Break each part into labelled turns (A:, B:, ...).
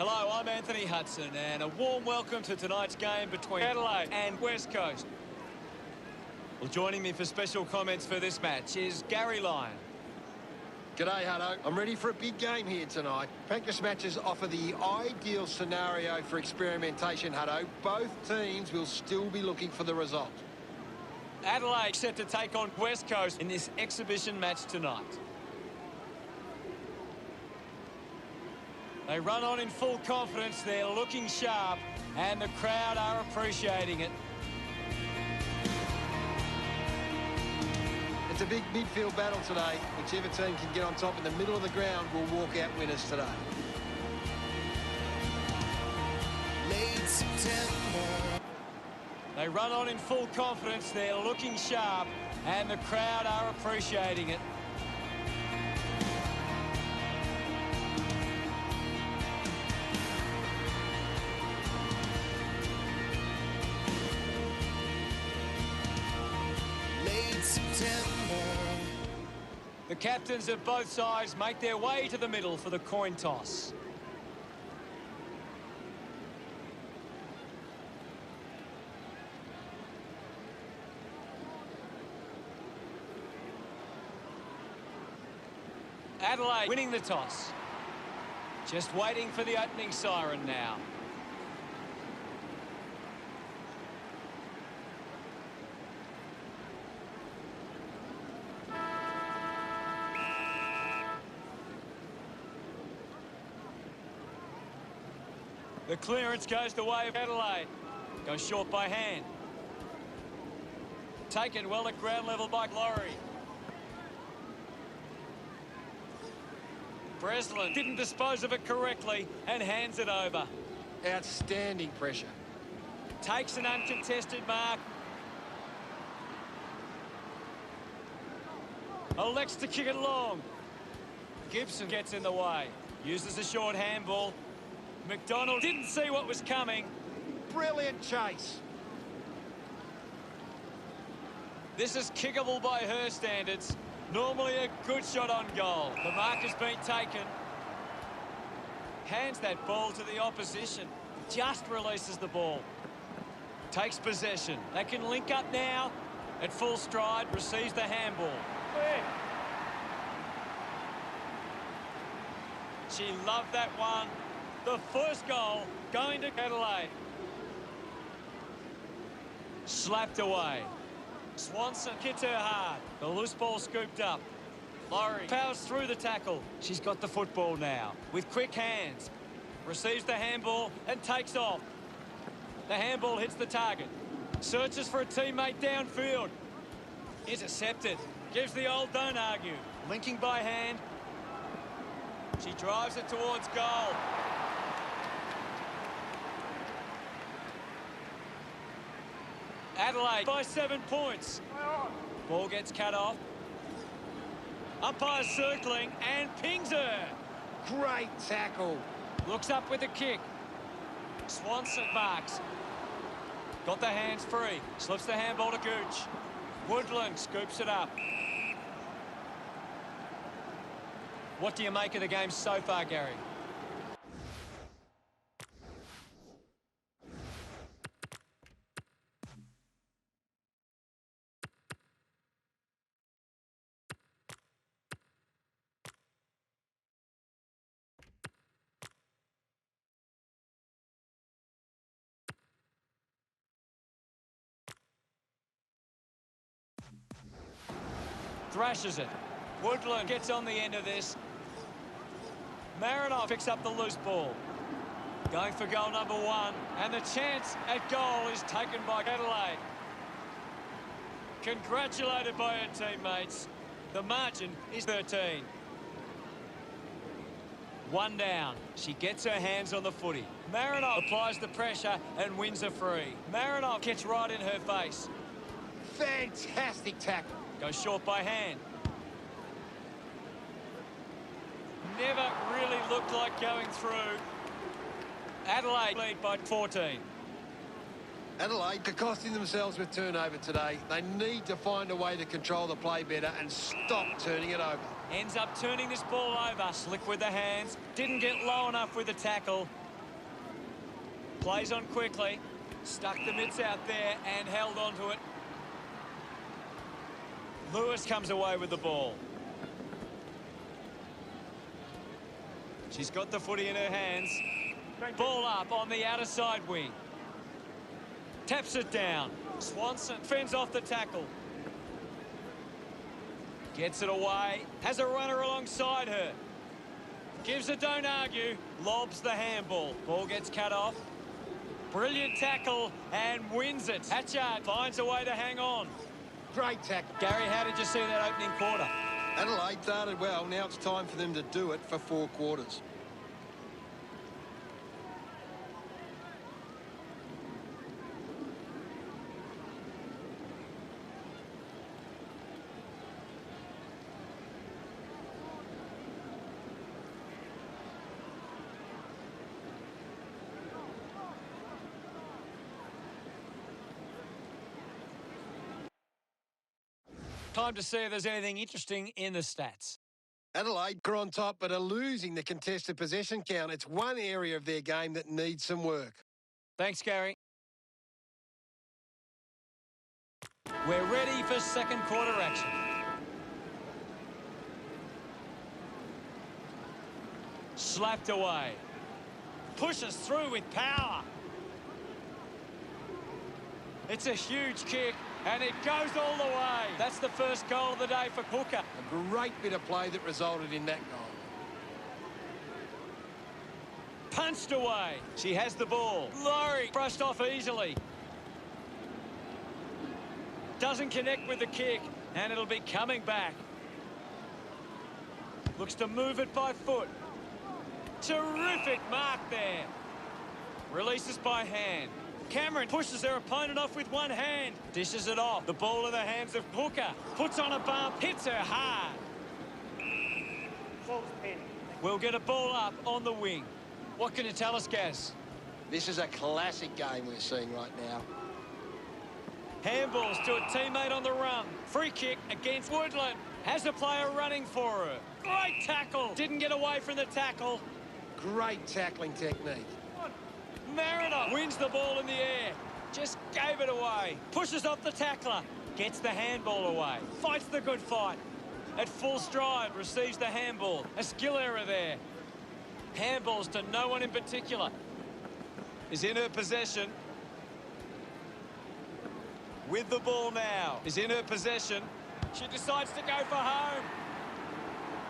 A: Hello, I'm Anthony Hudson, and a warm welcome to tonight's game between Adelaide and West Coast. Well, joining me for special comments for this match is Gary Lyon.
B: G'day, Hutto. I'm ready for a big game here tonight. Practice matches offer the ideal scenario for experimentation, Hutto. Both teams will still be looking for the result.
A: Adelaide set to take on West Coast in this exhibition match tonight. They run on in full confidence, they're looking sharp, and the crowd are appreciating it.
B: It's a big midfield battle today. Whichever team can get on top in the middle of the ground will walk out winners today.
A: Late September. They run on in full confidence, they're looking sharp, and the crowd are appreciating it. The captains of both sides make their way to the middle for the coin toss. Adelaide winning the toss. Just waiting for the opening siren now. The clearance goes the way of Adelaide. Goes short by hand. Taken well at ground level by Laurie. Breslin didn't dispose of it correctly and hands it over.
B: Outstanding pressure.
A: Takes an uncontested mark. Elects to kick it long. Gibson gets in the way. Uses a short handball. McDonald didn't see what was coming.
B: Brilliant chase.
A: This is kickable by her standards. Normally a good shot on goal. The mark has been taken. Hands that ball to the opposition. Just releases the ball. Takes possession. They can link up now. At full stride, receives the handball. She loved that one. The first goal going to Adelaide. Slapped away. Swanson hits her hard. The loose ball scooped up. Laurie powers through the tackle. She's got the football now with quick hands. Receives the handball and takes off. The handball hits the target. Searches for a teammate downfield. Intercepted. Gives the old don't argue. Linking by hand. She drives it towards goal. Adelaide by 7 points. Ball gets cut off. Umpire circling and pings her.
B: Great tackle.
A: Looks up with a kick. Swanson marks. Got the hands free. Slips the handball to Gooch. Woodland scoops it up. What do you make of the game so far, Gary? Thrashes it. Woodland gets on the end of this. Marinoff picks up the loose ball. Going for goal number 1. And the chance at goal is taken by Adelaide. Congratulated by her teammates. The margin is 13. 1 down. She gets her hands on the footy. Marinoff applies the pressure and wins a free. Marinoff gets right in her face.
B: Fantastic tackle.
A: Goes short by hand. Never really looked like going through. Adelaide lead by 14.
B: Adelaide are costing themselves with turnover today. They need to find a way to control the play better and stop turning it over.
A: Ends up turning this ball over. Slick with the hands. Didn't get low enough with the tackle. Plays on quickly. Stuck the mitts out there and held onto it. Lewis comes away with the ball. She's got the footy in her hands. Ball up on the outer side wing. Taps it down. Swanson fends off the tackle. Gets it away. Has a runner alongside her. Gives a don't argue. Lobs the handball. Ball gets cut off. Brilliant tackle and wins it. Hatchard finds a way to hang on.
B: Great tackle.
A: Gary, how did you see that opening quarter?
B: Adelaide started well. Now it's time for them to do it for 4 quarters.
A: Time to see if there's anything interesting in the stats.
B: Adelaide are on top but are losing the contested possession count. It's one area of their game that needs some work.
A: Thanks, Gary. We're ready for second quarter action. Slapped away. Pushes through with power. It's a huge kick, and it goes all the way. That's the first goal of the day for Hooker.
B: A great bit of play that resulted in that goal.
A: Punched away. She has the ball. Laurie brushed off easily. Doesn't connect with the kick, and it'll be coming back. Looks to move it by foot. Terrific mark there. Releases by hand. Cameron pushes her opponent off with one hand. Dishes it off. The ball in the hands of Hooker. Puts on a bump. Hits her hard. We'll get a ball up on the wing. What can you tell us, Gaz?
B: This is a classic game we're seeing right now.
A: Handballs to a teammate on the run. Free kick against Woodland. Has a player running for her. Great tackle. Didn't get away from the tackle.
B: Great tackling technique.
A: Mariner wins the ball in the air. Just gave it away. Pushes off the tackler. Gets the handball away. Fights the good fight. At full stride, receives the handball. A skill error there. Handballs to no one in particular. Is in her possession. With the ball now. Is in her possession. She decides to go for home.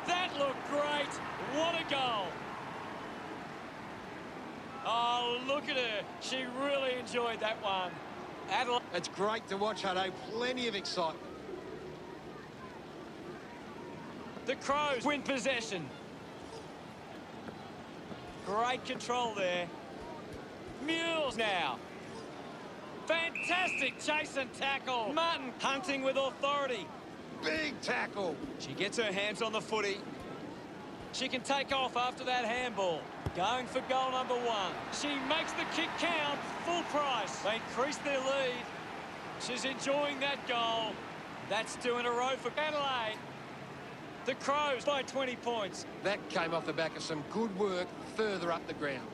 A: That looked great. What a goal. Oh, look at her. She really enjoyed that one. Adelaide.
B: It's great to watch, Hutto. Plenty of excitement.
A: The Crows win possession. Great control there. Mules now. Fantastic chase and tackle. Martin hunting with authority.
B: Big tackle.
A: She gets her hands on the footy. She can take off after that handball. Going for goal number 1. She makes the kick count. Full price. They increase their lead. She's enjoying that goal. That's 2 in a row for Adelaide. The Crows by 20 points.
B: That came off the back of some good work further up the ground.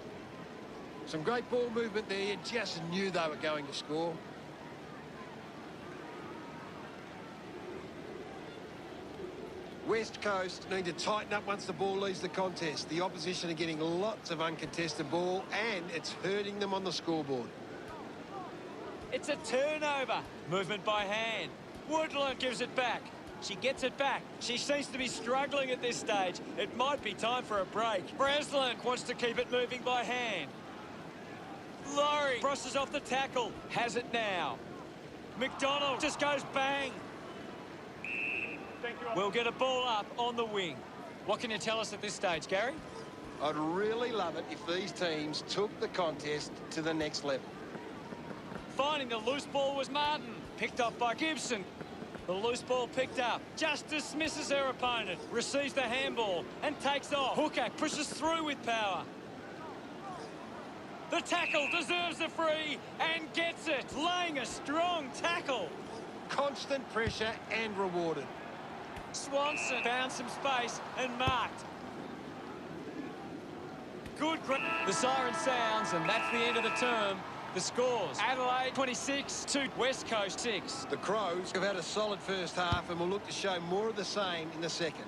B: Some great ball movement there. You just knew they were going to score. West Coast need to tighten up once the ball leaves the contest. The opposition are getting lots of uncontested ball and it's hurting them on the scoreboard.
A: It's a turnover. Movement by hand. Woodland gives it back. She gets it back. She seems to be struggling at this stage. It might be time for a break. Breslin wants to keep it moving by hand. Laurie crosses off the tackle. Has it now. McDonald just goes bang. We'll get a ball up on the wing. What can you tell us at this stage, Gary?
B: I'd really love it if these teams took the contest to the next level.
A: Finding the loose ball was Martin. Picked up by Gibson. The loose ball picked up. Just dismisses her opponent. Receives the handball and takes off. Hooker pushes through with power. The tackle deserves a free and gets it. Laying a strong tackle.
B: Constant pressure and rewarded.
A: Swanson found some space and marked. Good. The siren sounds, and that's the end of the term. The scores: Adelaide 26 to West Coast 6.
B: The Crows have had a solid first half and will look to show more of the same in the second.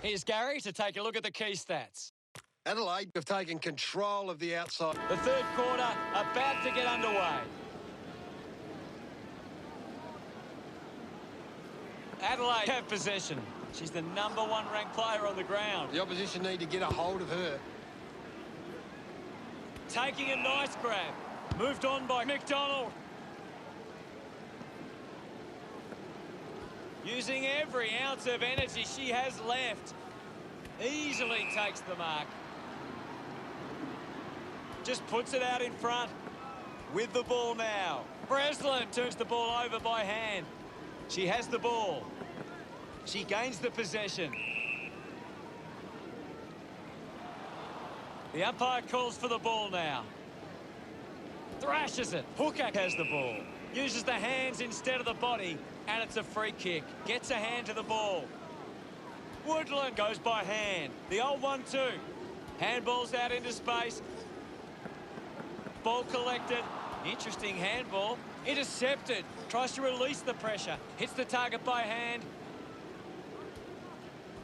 A: Here's Gary to take a look at the key stats.
B: Adelaide have taken control of the outside.
A: The third quarter about to get underway. Adelaide have possession. She's the #1 ranked player on the ground.
B: The opposition need to get a hold of her.
A: Taking a nice grab. Moved on by McDonald. Using every ounce of energy she has left. Easily takes the mark. Just puts it out in front. With the ball now. Breslin turns the ball over by hand. She has the ball. She gains the possession. The umpire calls for the ball now. Thrashes it. Hooker has the ball. Uses the hands instead of the body. And it's a free kick. Gets a hand to the ball. Woodland goes by hand. The old 1-2. Handball's out into space. Ball collected. Interesting handball. Intercepted. Tries to release the pressure. Hits the target by hand.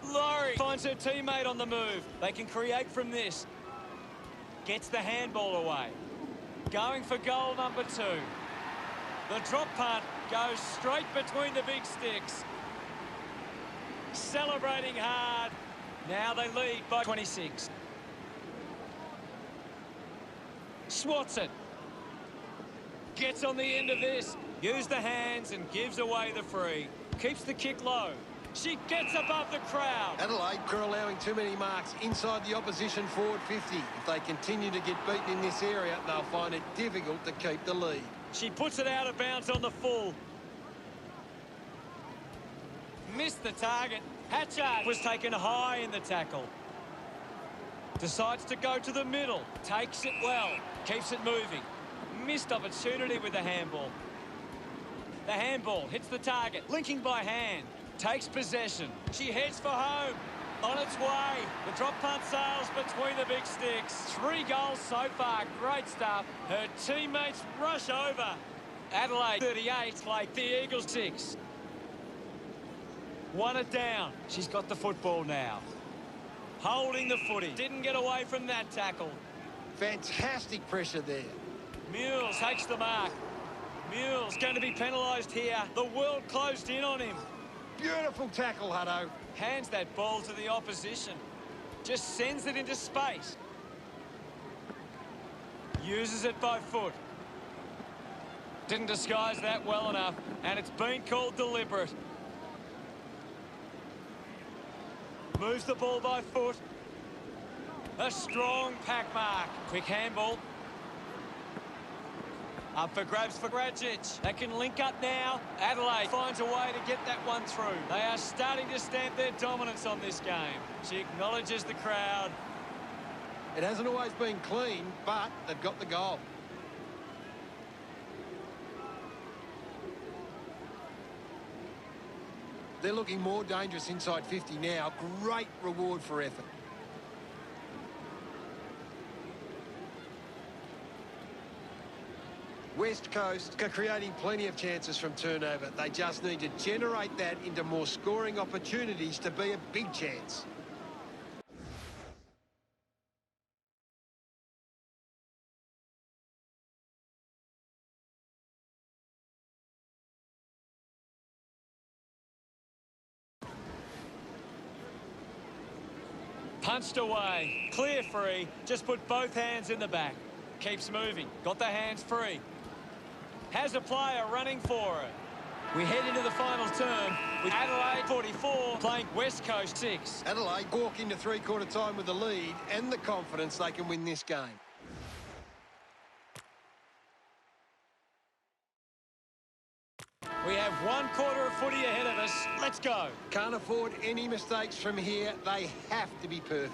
A: Laurie finds her teammate on the move. They can create from this. Gets the handball away. Going for goal number 2. The drop punt goes straight between the big sticks. Celebrating hard. Now they lead by 26. Swatson gets on the end of this. Use the hands and gives away the free. Keeps the kick low. She gets above the crowd.
B: Adelaide are allowing too many marks inside the opposition forward 50. If they continue to get beaten in this area, they'll find it difficult to keep the lead.
A: She puts it out of bounds on the full. Missed the target. Hatchard was taken high in the tackle. Decides to go to the middle. Takes it well. Keeps it moving. Missed opportunity with the handball. The handball hits the target. Linking by hand. Takes possession. She heads for home. On its way. The drop punt sails between the big sticks. 3 goals so far. Great stuff. Her teammates rush over. Adelaide 38, like the Eagles 6. Won it down. She's got the football now. Holding the footy. Didn't get away from that tackle.
B: Fantastic pressure there.
A: Mules takes the mark. Mules going to be penalised here. The world closed in on him.
B: Beautiful tackle, Hutto.
A: Hands that ball to the opposition. Just sends it into space. Uses it by foot. Didn't disguise that well enough, and it's been called deliberate. Moves the ball by foot. A strong pack mark. Quick handball. Up for grabs for Grajic. They can link up now. Adelaide finds a way to get that one through. They are starting to stamp their dominance on this game. She acknowledges the crowd.
B: It hasn't always been clean, but they've got the goal. They're looking more dangerous inside 50 now. Great reward for effort. West Coast are creating plenty of chances from turnover. They just need to generate that into more scoring opportunities to be a big chance.
A: Punched away. Clear free. Just put both hands in the back. Keeps moving. Got the hands free. Has a player running for it. We head into the final term with Adelaide 44 playing West Coast 6.
B: Adelaide walk into three-quarter time with the lead and the confidence they can win this game.
A: We have 1 quarter of footy ahead of us. Let's go.
B: Can't afford any mistakes from here. They have to be perfect.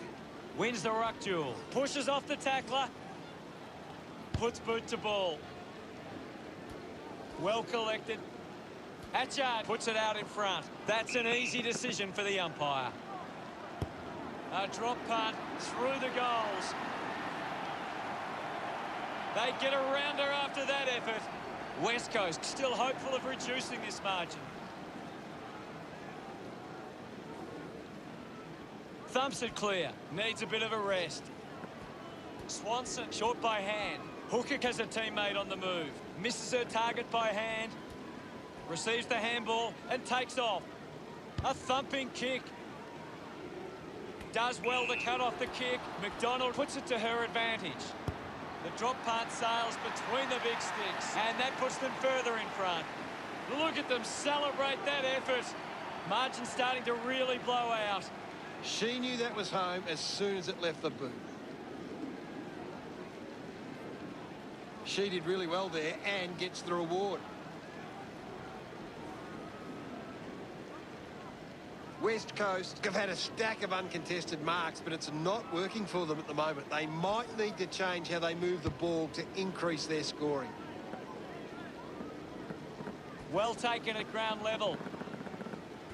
A: Wins the ruck duel. Pushes off the tackler. Puts boot to ball. Well collected. Hatchard puts it out in front. That's an easy decision for the umpire. A drop punt through the goals. They get a rounder after that effort. West Coast still hopeful of reducing this margin. Thumps it clear. Needs a bit of a rest. Swanson short by hand. Hooker has a teammate on the move. Misses her target by hand. Receives the handball and takes off. A thumping kick. Does well to cut off the kick. McDonald puts it to her advantage. The drop punt sails between the big sticks, and that puts them further in front. Look at them celebrate that effort. Margin starting to really blow out.
B: She knew that was home as soon as it left the boot. She did really well there and gets the reward. West Coast have had a stack of uncontested marks, but it's not working for them at the moment. They might need to change how they move the ball to increase their scoring.
A: Well taken at ground level.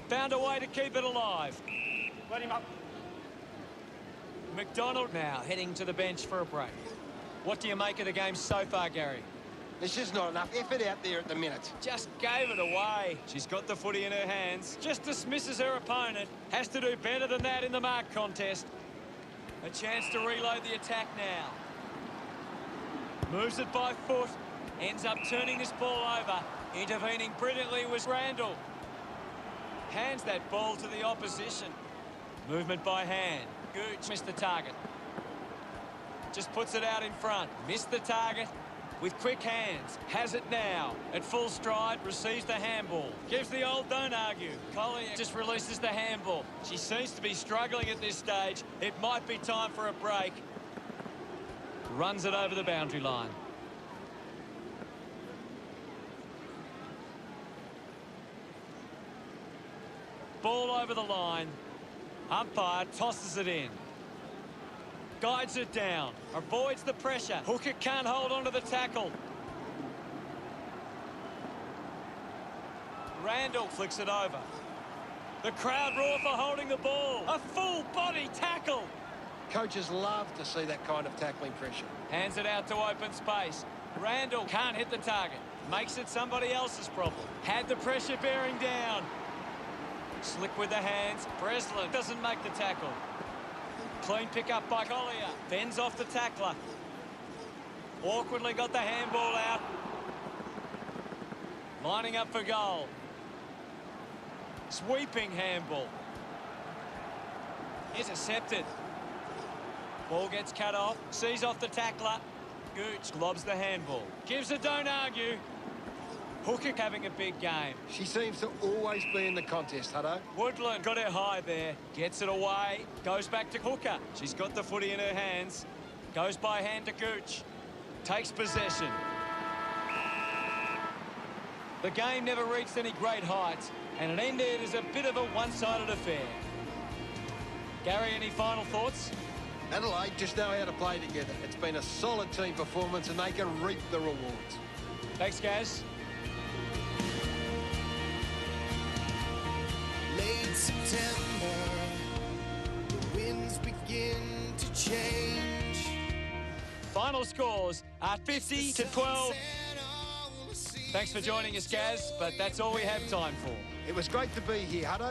A: Found a way to keep it alive.
C: Let him up.
A: McDonald now heading to the bench for a break. What do you make of the game so far, Gary?
B: There's just not enough effort out there at the minute.
A: Just gave it away. She's got the footy in her hands. Just dismisses her opponent. Has to do better than that in the mark contest. A chance to reload the attack now. Moves it by foot. Ends up turning this ball over. Intervening brilliantly was Randall. Hands that ball to the opposition. Movement by hand. Gooch missed the target. Just puts it out in front. Missed the target. With quick hands, has it now. At full stride, receives the handball. Gives the old don't argue. Collier just releases the handball. She seems to be struggling at this stage. It might be time for a break. Runs it over the boundary line. Ball over the line. Umpire tosses it in. Guides it down, avoids the pressure. Hooker can't hold on to the tackle. Randall flicks it over. The crowd roar for holding the ball. A full body tackle.
B: Coaches love to see that kind of tackling pressure.
A: Hands it out to open space. Randall can't hit the target. Makes it somebody else's problem. Had the pressure bearing down. Slick with the hands. Breslin doesn't make the tackle. Clean pick up by Collier. Fends off the tackler. Awkwardly got the handball out. Lining up for goal. Sweeping handball. Intercepted. Ball gets cut off. Sees off the tackler. Gooch lobs the handball. Gives a don't argue. Hooker having a big game.
B: She seems to always be in the contest, Hutto.
A: Woodland got her high there. Gets it away. Goes back to Hooker. She's got the footy in her hands. Goes by hand to Gooch. Takes possession. The game never reached any great heights, and it ended as a bit of a one-sided affair. Gary, any final thoughts?
B: Adelaide just know how to play together. It's been a solid team performance, and they can reap the rewards.
A: Thanks, Gaz.
D: Late September, the winds begin to change.
A: Final scores are 50 to 12. Thanks for joining us, Gaz, but that's all we have time for.
B: It was great to be here, Hutto.